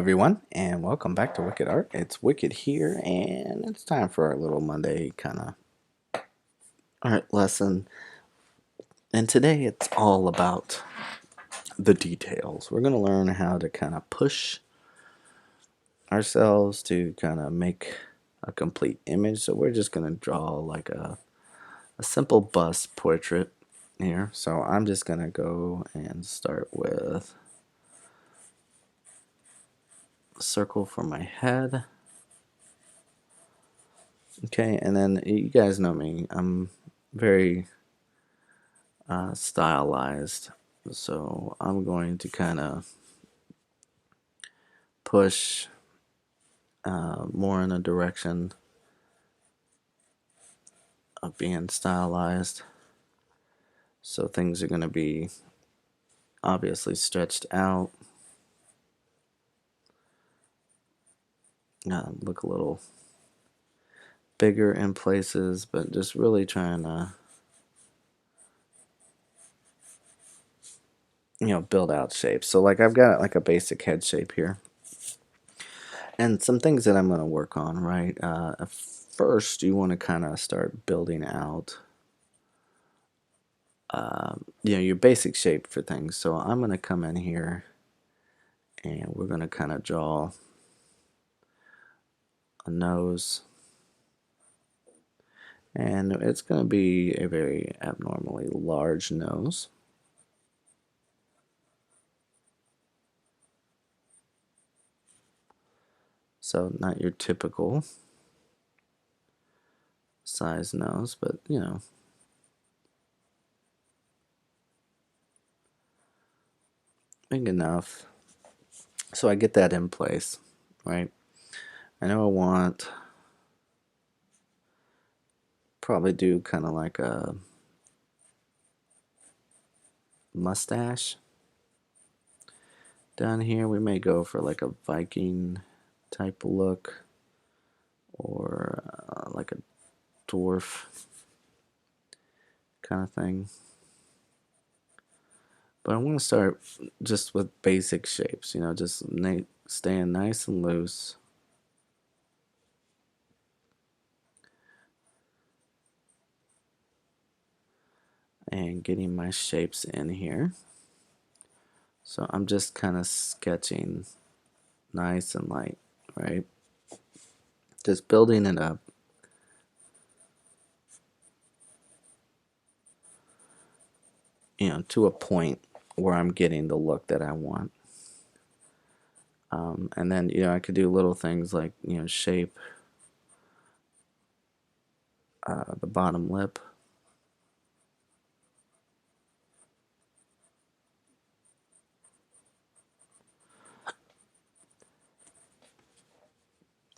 everyone, and welcome back to Wicked Art. It's Wicked here, and it's time for our little Monday kind of art lesson. And today it's all about the details. We're going to learn how to kind of push ourselves to kind of make a complete image. So we're just going to draw like a simple bust portrait here. So I'm just going to go and start with a circle for my head. Okay, and then you guys know me. I'm very stylized, so I'm going to kind of push more in a direction of being stylized. So things are going to be obviously stretched out, look a little bigger in places, but just really trying to build out shapes. So like I've got like a basic head shape here, and some things that I'm going to work on. Right, first you want to kind of start building out your basic shape for things. So I'm going to come in here and we're going to kind of draw a nose, and it's going to be a very abnormally large nose. So not your typical size nose, but big enough so I get that in place, right? I know I want probably do kind of like a mustache down here. We may go for like a Viking type look, or like a dwarf kind of thing. But I want to start just with basic shapes, just staying nice and loose. And getting my shapes in here. So I'm just kind of sketching nice and light, right? Just building it up. To a point where I'm getting the look that I want. And then, I could do little things like, shape the bottom lip.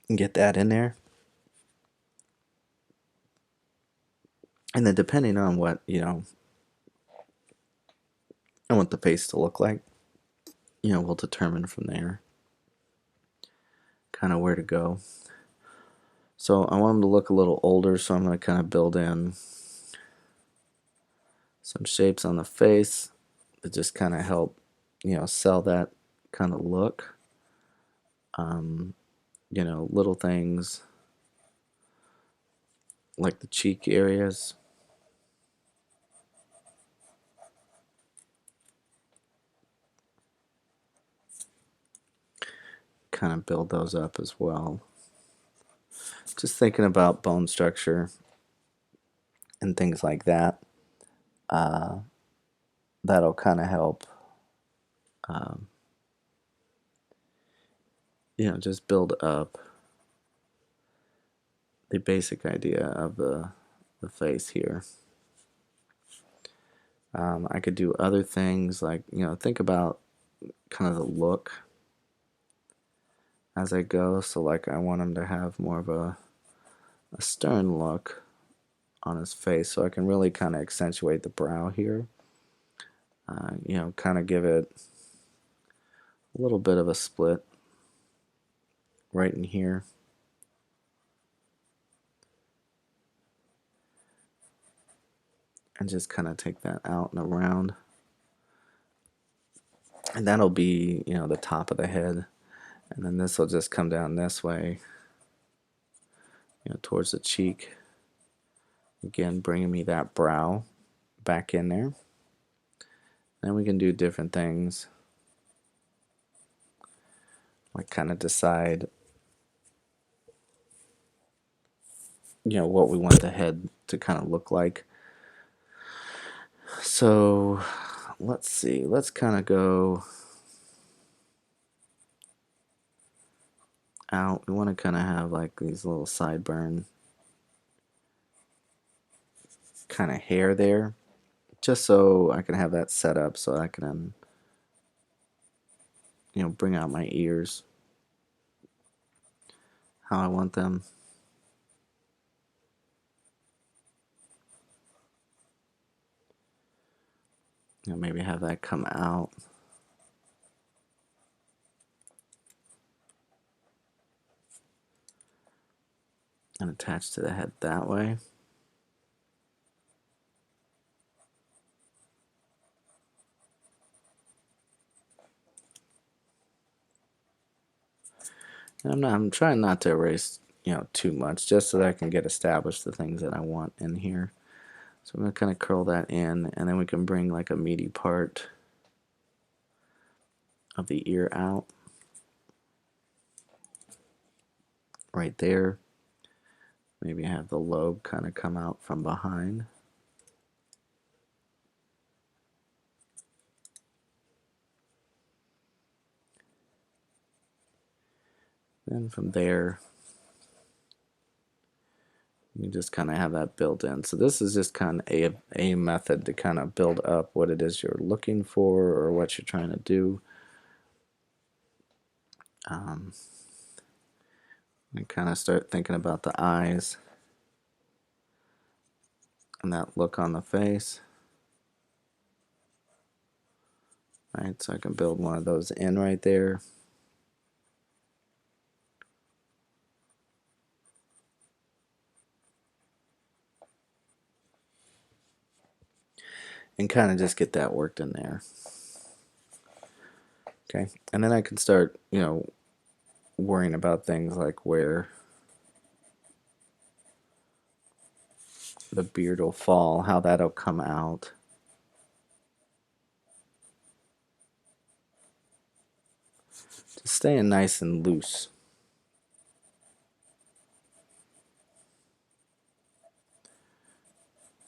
And get that in there. And then depending on what, I want the face to look like, we'll determine from there kind of where to go. So I want them to look a little older, so I'm going to kind of build in some shapes on the face that just kind of help, sell that kind of look. Little things like the cheek areas. Kind of build those up as well. Just thinking about bone structure and things like that. That'll kind of help, um, just build up the basic idea of the face here. I could do other things like, think about kind of the look as I go. So like I want him to have more of a stern look on his face, so I can really kind of accentuate the brow here. Kind of give it a little bit of a split right in here. And just kind of take that out and around. And that'll be, the top of the head. And then this will just come down this way, towards the cheek. Again, bringing me that brow back in there. Then we can do different things, like kind of decide, what we want the head to kind of look like. So let's see, let's kind of go out. We want to kind of have like these little sideburn kind of hair there, just so I can have that set up so I can, bring out my ears how I want them. Maybe have that come out. And attach to the head that way. And I'm trying not to erase, too much, just so that I can get established the things that I want in here. So I'm going to kind of curl that in, and then we can bring like a meaty part of the ear out. Right there. Maybe have the lobe kind of come out from behind. Then from there, you just kind of have that built in. So this is just kind of a method to kind of build up what it is you're looking for or what you're trying to do. And kind of start thinking about the eyes and that look on the face. Right, so I can build one of those in right there. And kind of just get that worked in there. Okay, and then I can start, worrying about things like where the beard will fall, how that'll come out. Just staying nice and loose.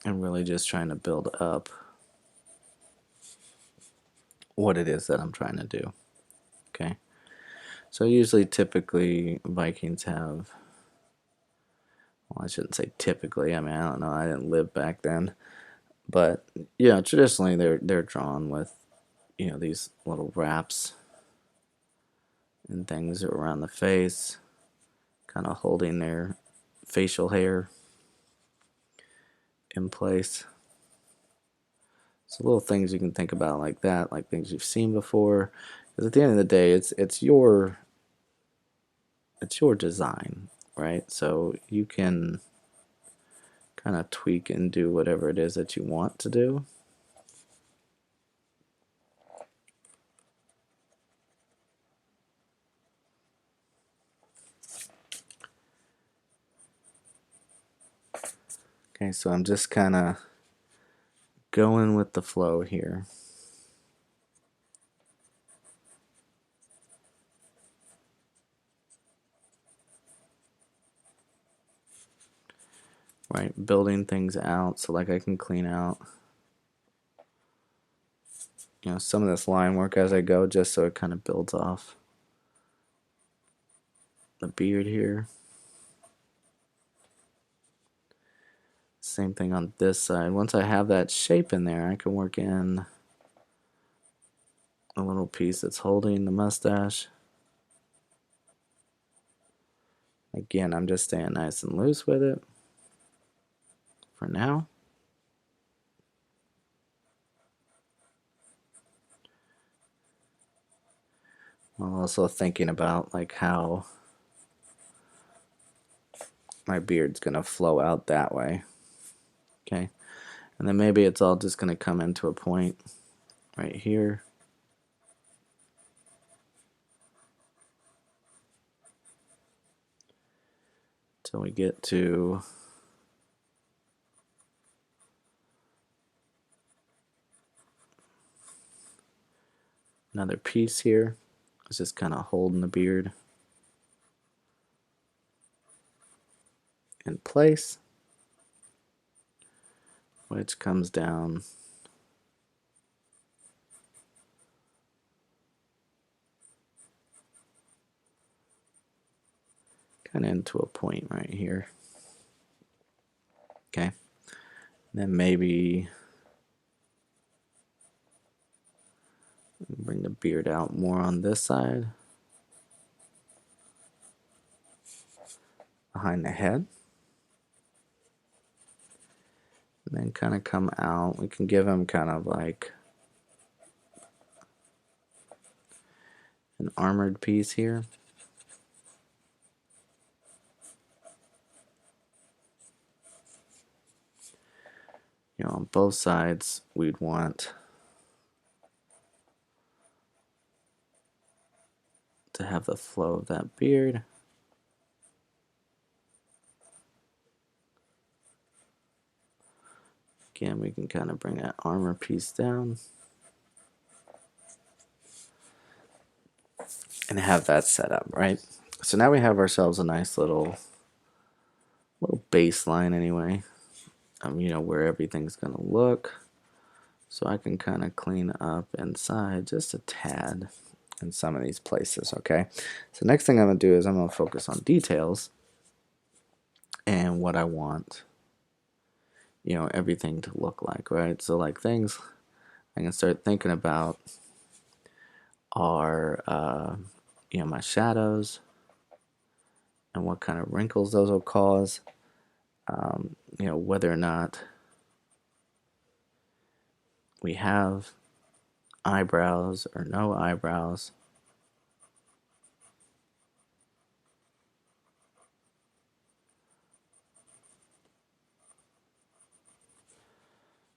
And really just trying to build up what it is that I'm trying to do. Okay, so usually, typically, Vikings have, well, I shouldn't say typically, I mean, I don't know, I didn't live back then, but traditionally they're drawn with these little wraps and things around the face, kind of holding their facial hair in place. So little things you can think about like that, like things you've seen before, because at the end of the day, it's your design, right? So you can kind of tweak and do whatever it is that you want to do. Okay, so I'm just kind of going with the flow here. Right, building things out so like I can clean out some of this line work as I go, just so it kind of builds off the beard here. Same thing on this side. Once I have that shape in there, I can work in a little piece that's holding the mustache. Again, I'm just staying nice and loose with it for now. I'm also thinking about like how my beard's gonna flow out that way. Okay, and then maybe it's all just gonna come into a point right here. till we get to another piece here. It's just kind of holding the beard in place, which comes down kind of into a point right here. Okay, and then maybe bring the beard out more on this side, behind the head, and then kind of come out. We can give him kind of like an armored piece here. You know, on both sides, we'd want to have the flow of that beard. Again, we can kind of bring that armor piece down and have that set up, right? So now we have ourselves a nice little baseline anyway. You know, where everything's gonna look. So I can kind of clean up inside just a tad in some of these places, okay? So next thing I'm gonna do is I'm gonna focus on details and what I want, you know, everything to look like, right? So like things I can start thinking about are, you know, my shadows and what kind of wrinkles those will cause. You know, whether or not we have eyebrows or no eyebrows.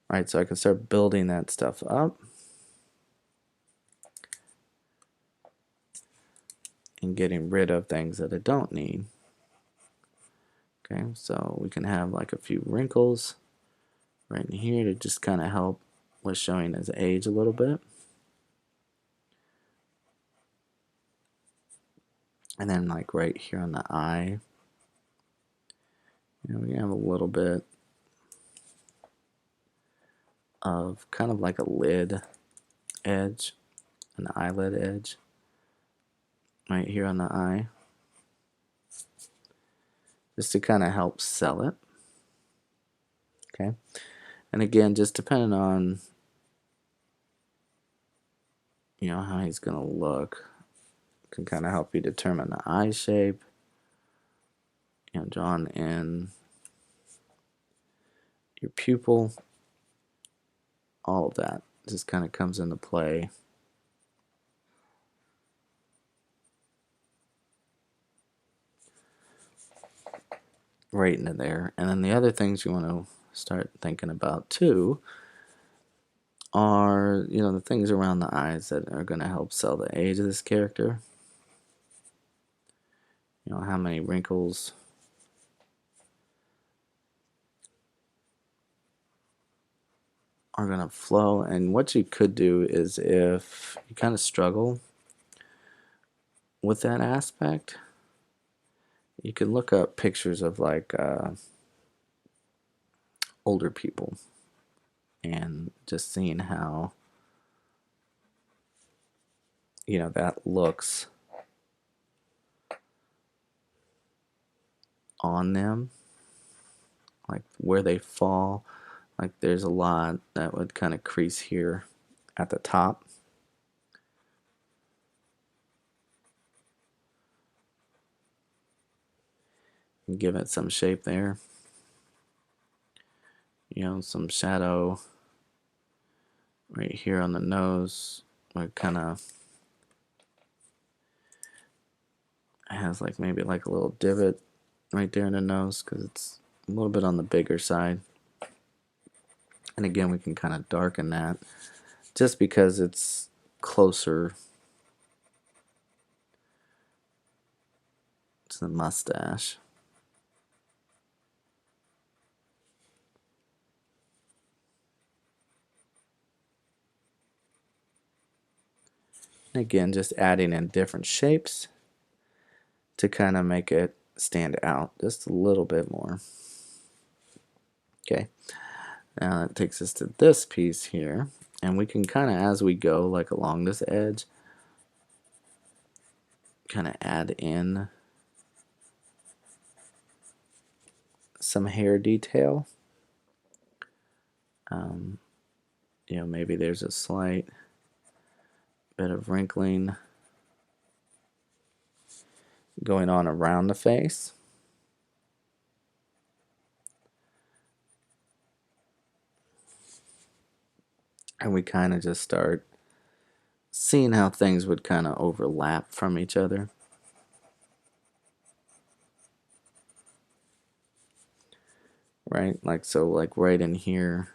Right, so I can start building that stuff up and getting rid of things that I don't need. Okay, so we can have like a few wrinkles right in here to just kind of help with showing his age a little bit. And then like right here on the eye, you know, we have a little bit of kind of like a lid edge, an eyelid edge right here on the eye, just to kind of help sell it. Okay, and again, just depending on, you know, how he's gonna look, can kind of help you determine the eye shape. You know, drawing in your pupil, all of that just kind of comes into play. Right into there. And then the other things you want to start thinking about too are, you know, the things around the eyes that are going to help sell the age of this character. You know, how many wrinkles are going to flow. And what you could do is, if you kind of struggle with that aspect, you can look up pictures of like older people and just seeing how, you know, that looks on them, like where they fall. Like there's a lot that would kind of crease here at the top. And give it some shape there. You know, some shadow right here on the nose. Like kind of has like maybe like a little divot right there in the nose because it's a little bit on the bigger side. And again, we can kind of darken that just because it's closer to the mustache. Again, just adding in different shapes to kind of make it stand out just a little bit more. Okay, now that takes us to this piece here, and we can kind of, as we go, like along this edge, kind of add in some hair detail. You know, maybe there's a slight bit of wrinkling going on around the face. And we kind of just start seeing how things would kind of overlap from each other. Right? Like, so like right in here,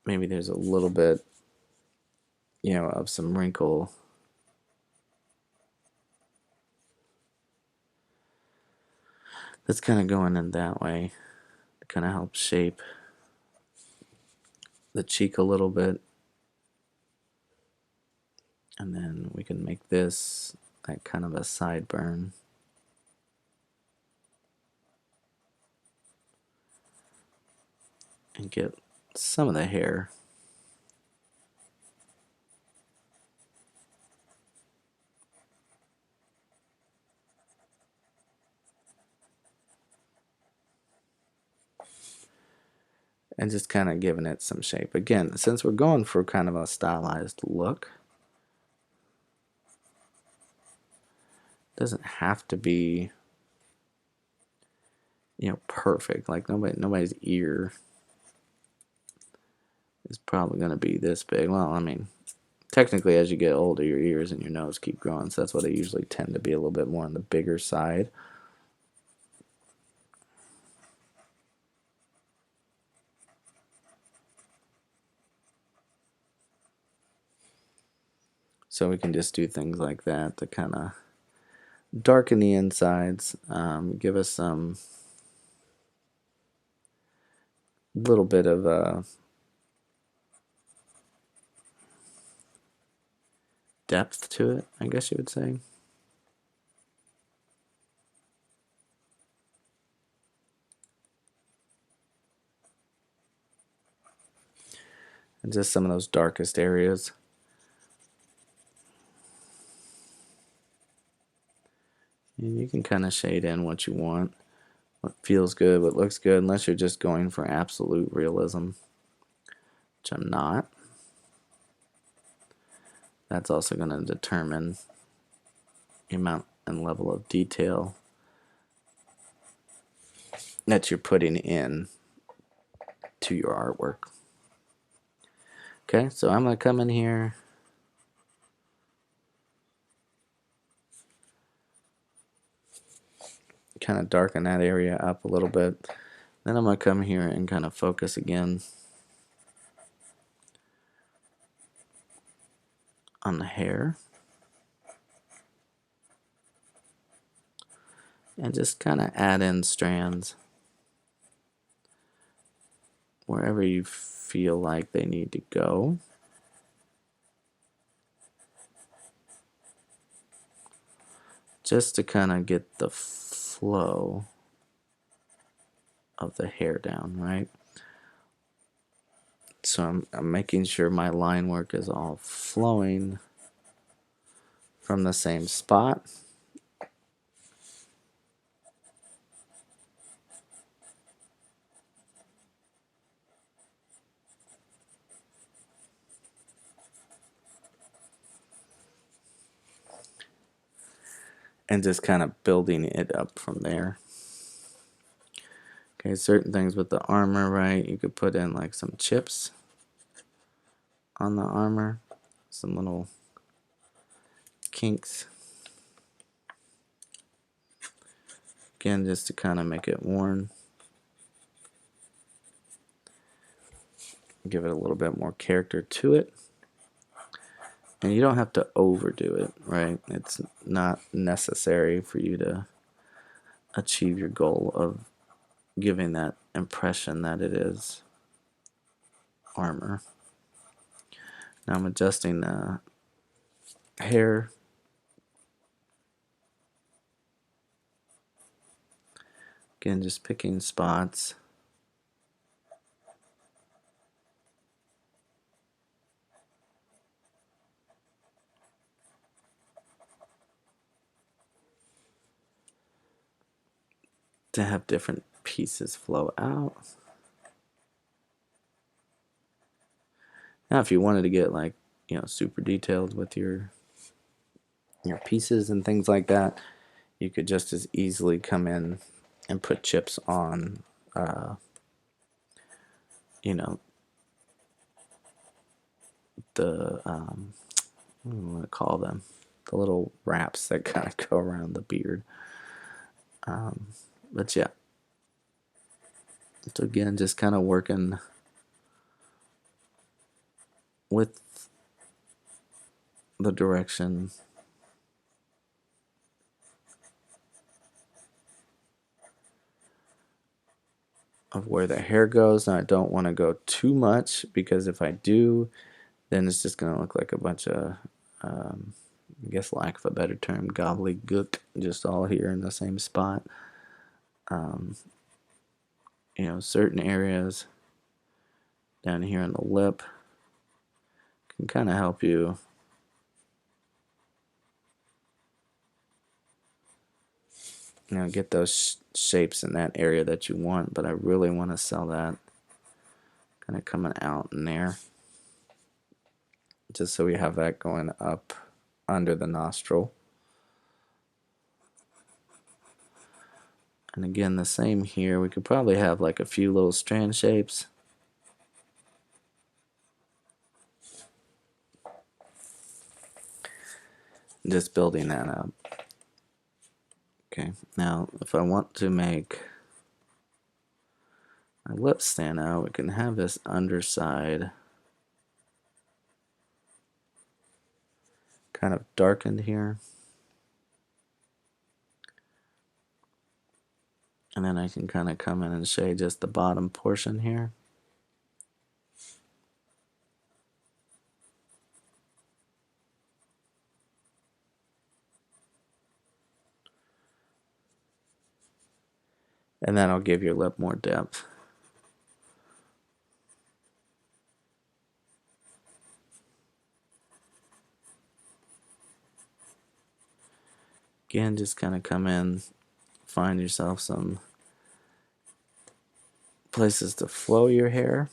maybe there's a little bit, you know, of some wrinkle. That's kind of going in that way to kind of help shape the cheek a little bit. And then we can make this like kind of a sideburn. And get some of the hair. And just kind of giving it some shape. Again, since we're going for kind of a stylized look, it doesn't have to be, you know, perfect. Like nobody's ear is probably going to be this big. Well, I mean, technically as you get older, your ears and your nose keep growing, so that's why they usually tend to be a little bit more on the bigger side. So we can just do things like that to kind of darken the insides, give us some little bit of depth to it, I guess you would say. And just some of those darkest areas. And you can kind of shade in what you want, what feels good, what looks good, unless you're just going for absolute realism, which I'm not. That's also going to determine the amount and level of detail that you're putting in to your artwork. Okay, so I'm going to come in here, kind of darken that area up a little bit. Then I'm going to come here and kind of focus again on the hair. And just kind of add in strands wherever you feel like they need to go. Just to kind of get the flow of the hair down, right? So I'm making sure my line work is all flowing from the same spot. And just kind of building it up from there. Okay, certain things with the armor, right? You could put in like some chips on the armor, some little kinks. Again, just to kind of make it worn. Give it a little bit more character to it. And you don't have to overdo it, right? It's not necessary for you to achieve your goal of giving that impression that it is armor. Now I'm adjusting the hair. Again, just picking spots. To have different pieces flow out. Now if you wanted to get like, super detailed with your pieces and things like that, you could just as easily come in and put chips on, you know, the, what do you want to call them? The little wraps that kind of go around the beard. But yeah. So again, just kind of working with the direction of where the hair goes. And I don't want to go too much, because if I do, then it's just going to look like a bunch of, I guess, lack of a better term, gobbledygook, just all here in the same spot. Certain areas down here on the lip can kind of help you get those shapes in that area that you want, but I really want to sell that kind of coming out in there, just so we have that going up under the nostril. And again, the same here. We could probably have like a few little strand shapes. Just building that up. Okay, now if I want to make my lips stand out, we can have this underside kind of darkened here. And then I can kind of come in and shade just the bottom portion here. And that'll give your lip more depth. Again, just kind of come in, find yourself some places to flow your hair.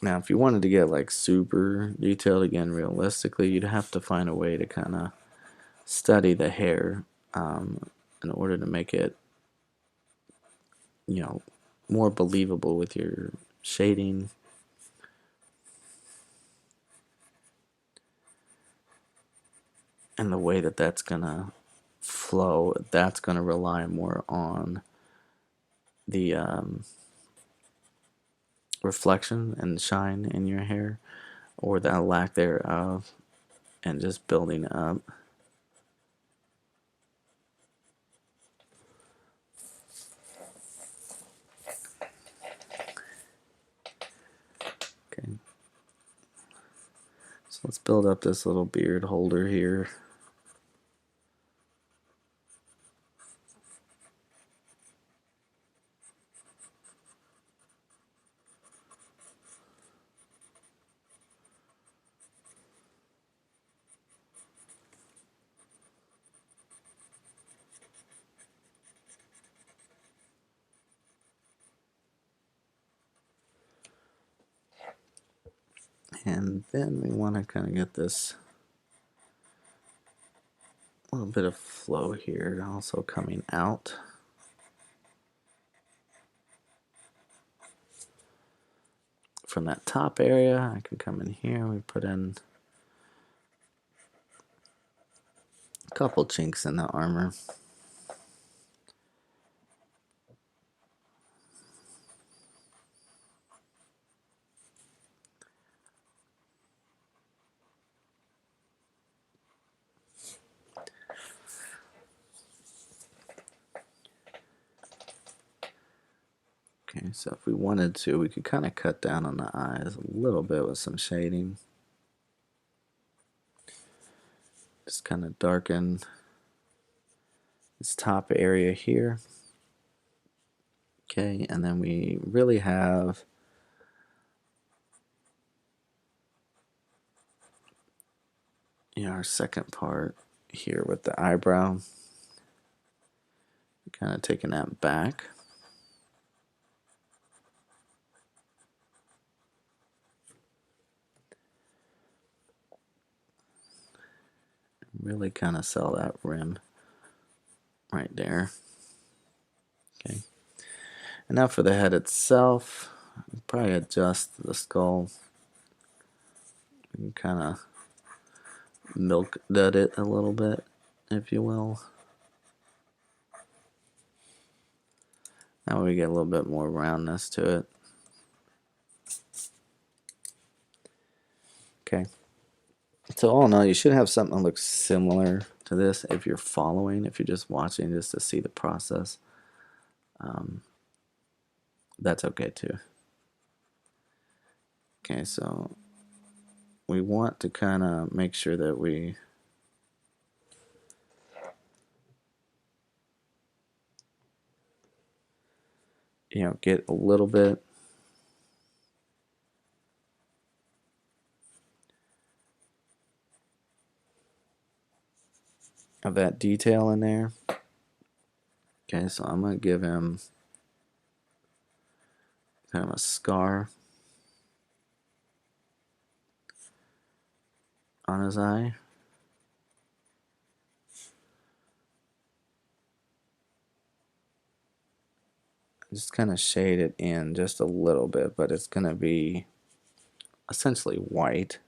Now, if you wanted to get like super detailed, again, realistically, you'd have to find a way to kind of study the hair in order to make it, more believable with your shading. And the way that that's gonna flow, that's gonna rely more on the reflection and shine in your hair, or the lack thereof, and just building up. Okay, so let's build up this little beard holder here. And then we want to kind of get this little bit of flow here also coming out. From that top area, I can come in here, we put in a couple chinks in the armor. Okay, so if we wanted to, we could kind of cut down on the eyes a little bit with some shading. Just kind of darken this top area here. Okay, and then we really have our second part here with the eyebrow. Kind of taking that back. Really kind of sell that rim right there. Okay. And now for the head itself, probably adjust the skull. You can kind of milk dud it a little bit, if you will. Now we get a little bit more roundness to it. Okay. So all in all, you should have something that looks similar to this if you're following, if you're just watching just to see the process. That's okay too. Okay, so we want to kind of make sure that we get a little bit of that detail in there. Okay, so I'm going to give him kind of a scar on his eye. Just kind of shade it in just a little bit, but it's going to be essentially white.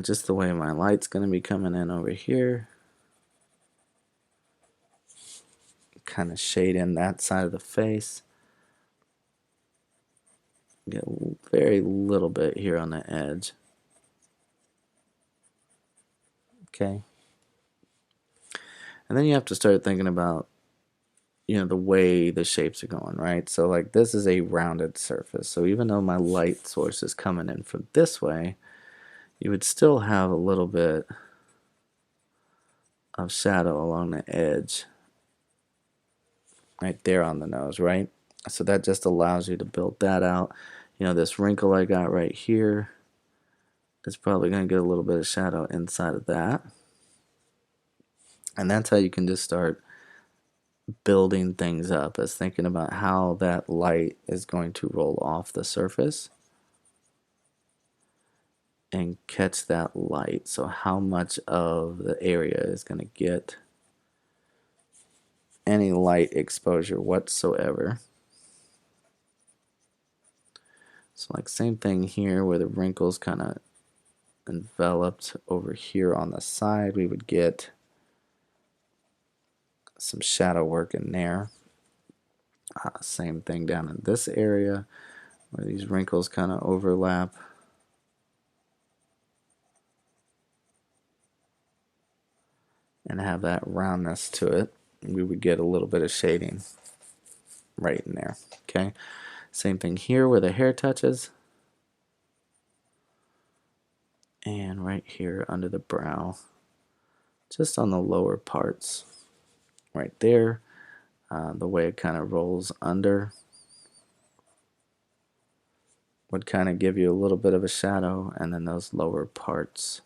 Just the way my light's going to be coming in over here. Kind of shade in that side of the face. Get a very little bit here on the edge. Okay. And then you have to start thinking about the way the shapes are going, right? So like this is a rounded surface. So even though my light source is coming in from this way, you would still have a little bit of shadow along the edge right there on the nose, right? So that just allows you to build that out. This wrinkle I got right here is probably going to get a little bit of shadow inside of that. And that's how you can just start building things up, as thinking about how that light is going to roll off the surface and catch that light. So how much of the area is going to get any light exposure whatsoever. So like same thing here where the wrinkles kind of enveloped over here on the side, we would get some shadow work in there. Same thing down in this area where these wrinkles kind of overlap. And have that roundness to it. We would get a little bit of shading right in there. Okay. Same thing here where the hair touches. And right here under the brow. Just on the lower parts. Right there. The way it kind of rolls under would kind of give you a little bit of a shadow, and then those lower parts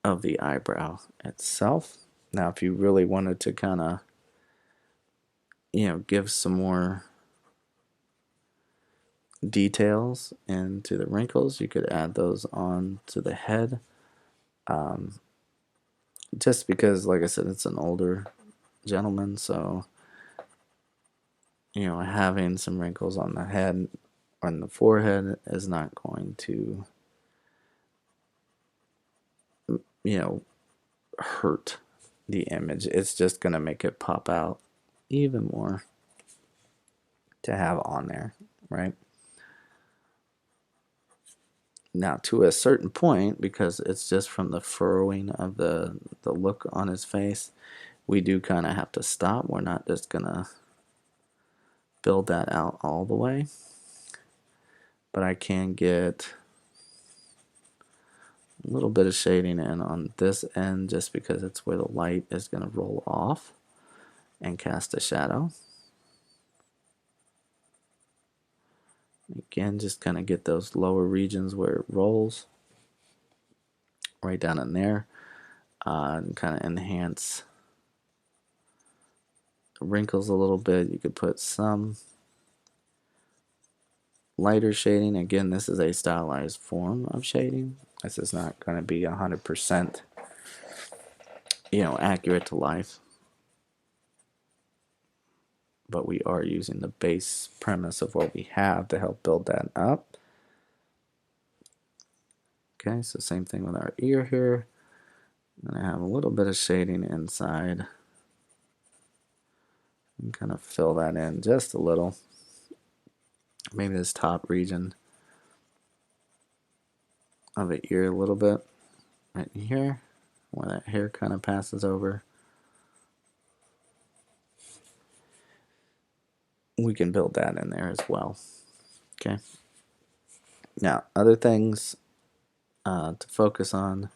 of the eyebrow itself. Now if you really wanted to kind of give some more details into the wrinkles, you could add those on to the head. Just because, like I said, it's an older gentleman, so having some wrinkles on the head or on the forehead is not going to hurt the image. It's just going to make it pop out even more to have on there, right? Now, to a certain point, because it's just from the furrowing of the look on his face, we do kind of have to stop. We're not just going to build that out all the way. But I can get a little bit of shading in on this end just because it's where the light is going to roll off and cast a shadow. Again, just kind of get those lower regions where it rolls right down in there, and kind of enhance the wrinkles a little bit. You could put some lighter shading. Again, this is a stylized form of shading. This is not going to be 100%, accurate to life. But we are using the base premise of what we have to help build that up. Okay, so same thing with our ear here. I'm going to have a little bit of shading inside and kind of fill that in just a little. Maybe this top region of the ear a little bit right in here where that hair kind of passes over. We can build that in there as well. Okay. Now, other things to focus on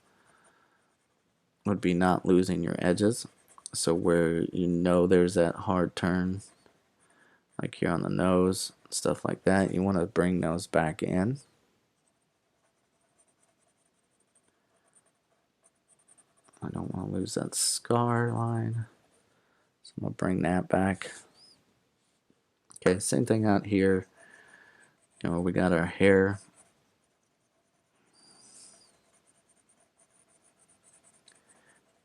would be not losing your edges. So where there's that hard turn, like here on the nose, stuff like that, you want to bring those back in. I don't want to lose that scar line, so I'm going to bring that back. Okay, same thing out here. We got our hair.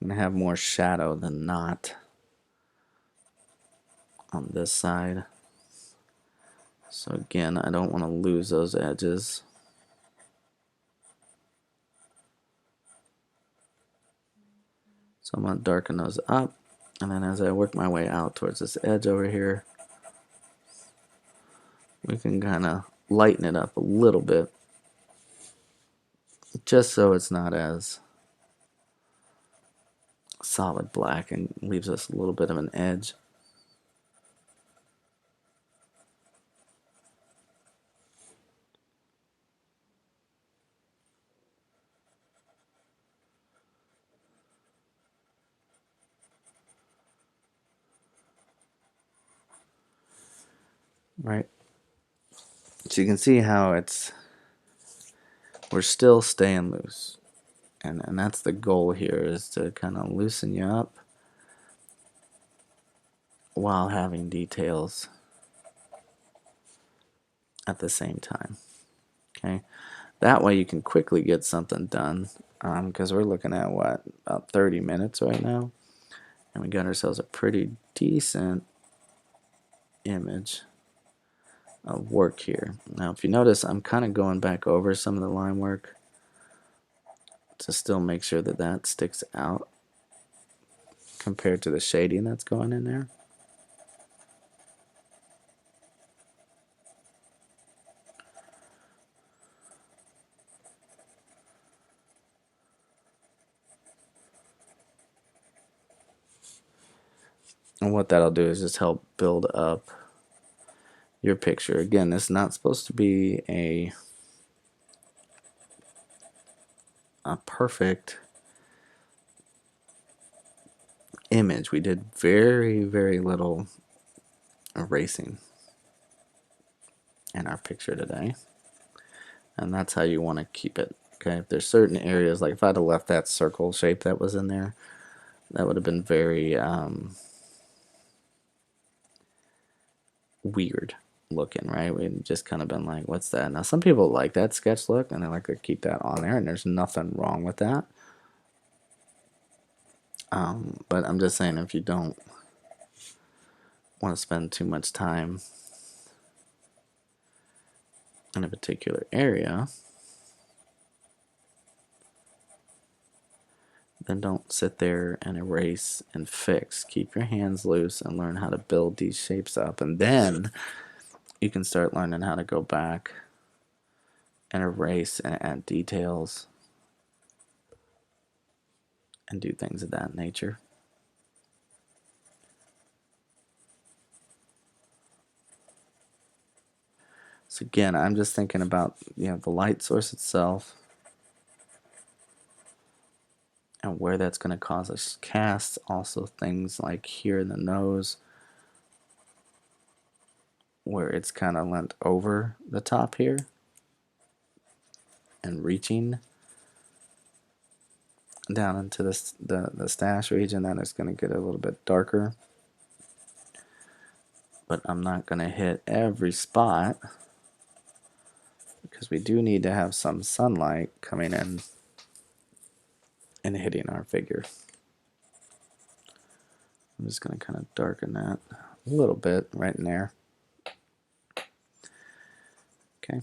I'm going to have more shadow than not on this side. So again, I don't want to lose those edges. So I'm going to darken those up, and then as I work my way out towards this edge over here, we can kind of lighten it up a little bit, just so it's not as solid black and leaves us a little bit of an edge. Right. So you can see how we're still staying loose. And that's the goal here, is to kind of loosen you up while having details at the same time. Okay. That way you can quickly get something done, because we're looking at about 30 minutes right now, and we got ourselves a pretty decent image of work here. Now if you notice, I'm kind of going back over some of the line work to still make sure that that sticks out compared to the shading that's going in there. And what that'll do is just help build up your picture. Again, it's not supposed to be a perfect image. We did very, very little erasing in our picture today. And that's how you want to keep it. Okay, if there's certain areas, like if I'd have left that circle shape that was in there, that would have been very weird looking, right? We'd just kind of been like, what's that? Now, some people like that sketch look, and they like to keep that on there, and there's nothing wrong with that. But I'm just saying, if you don't want to spend too much time in a particular area, then don't sit there and erase and fix. Keep your hands loose and learn how to build these shapes up, and then you can start learning how to go back and erase and add details and do things of that nature. So again, I'm just thinking about, the light source itself and where that's going to cause us cast. Also things like here in the nose where it's kind of leant over the top here and reaching down into the stash region. Then it's going to get a little bit darker. But I'm not going to hit every spot because we do need to have some sunlight coming in and hitting our figure. I'm just going to kind of darken that a little bit right in there. Okay,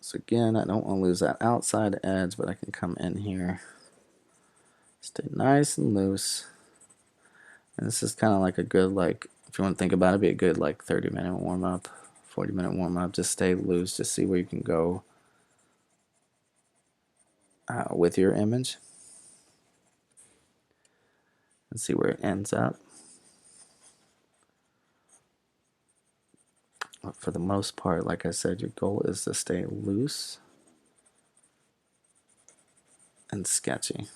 so again, I don't want to lose that outside edge, but I can come in here, stay nice and loose. And this is kind of like a good, if you want to think about it, be a good 30-minute warm-up, 40-minute warm-up. Just stay loose, just see where you can go with your image and see where it ends up. But for the most part, like I said, your goal is to stay loose and sketchy.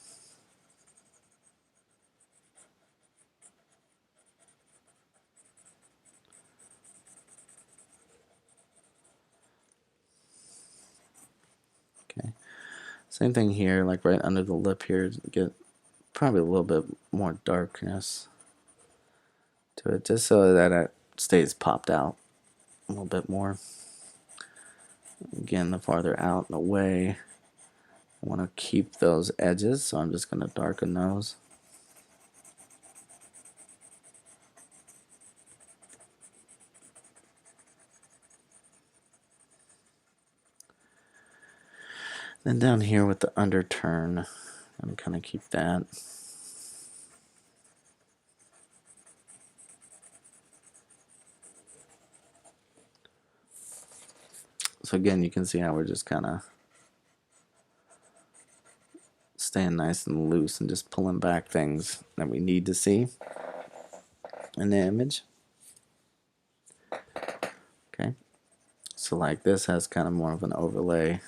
Okay. Same thing here, like right under the lip here, get probably a little bit more darkness to it, just so that it stays popped out a little bit more. Again, the farther out and away, I want to keep those edges, so I'm just going to darken those. Then down here with the underturn, I'm kind of keep that. So again, you can see how we're just kind of staying nice and loose and just pulling back things that we need to see in the image. Okay, so like this has kind of more of an overlay.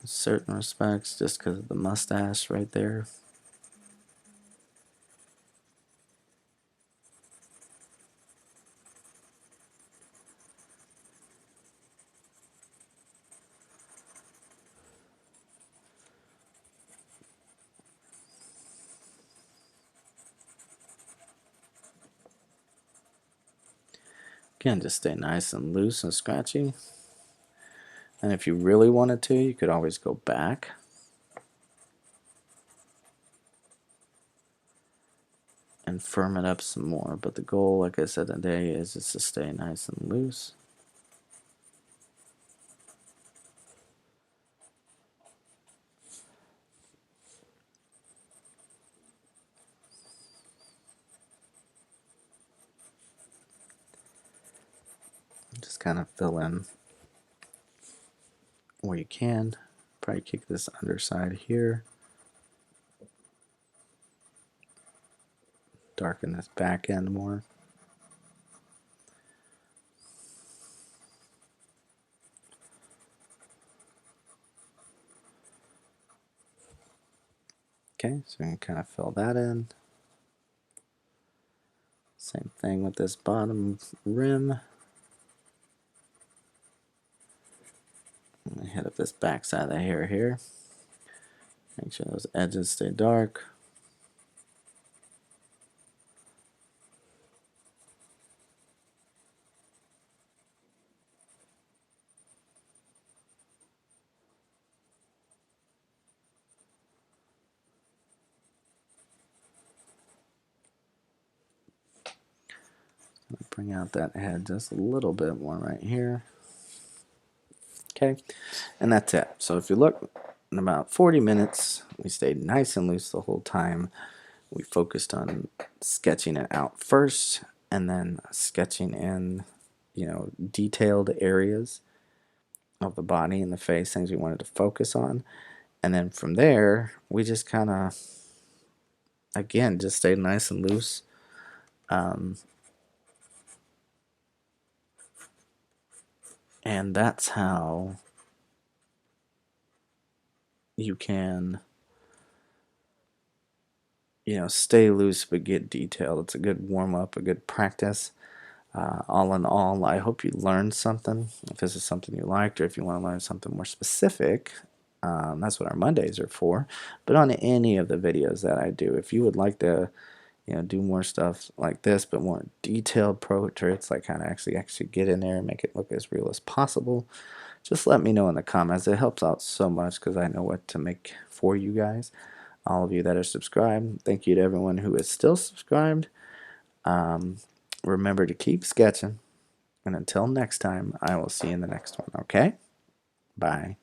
In certain respects, just because of the mustache right there. Again, just stay nice and loose and scratchy. And if you really wanted to, you could always go back and firm it up some more. But the goal, like I said today, is just to stay nice and loose. Just kind of fill in where you can. Probably kick this underside here. Darken this back end more. Okay, so we can kind of fill that in. Same thing with this bottom rim. I'm going to hit up this back side of the hair here. Make sure those edges stay dark. Bring out that head just a little bit more right here. Okay, and that's it. So if you look, in about 40 minutes, we stayed nice and loose the whole time. We focused on sketching it out first, and then sketching in, detailed areas of the body and the face, things we wanted to focus on. And then from there, we just kind of, again, just stayed nice and loose. And that's how you can, stay loose but get detailed. It's a good warm up, a good practice. All in all, I hope you learned something. If this is something you liked, or if you want to learn something more specific, that's what our Mondays are for. But on any of the videos that I do, if you would like to, do more stuff like this, but more detailed portraits, like kind of actually get in there and make it look as real as possible, just let me know in the comments. It helps out so much because I know what to make for you guys. All of you that are subscribed, thank you to everyone who is still subscribed. Remember to keep sketching, and until next time, I will see you in the next one, okay? Bye.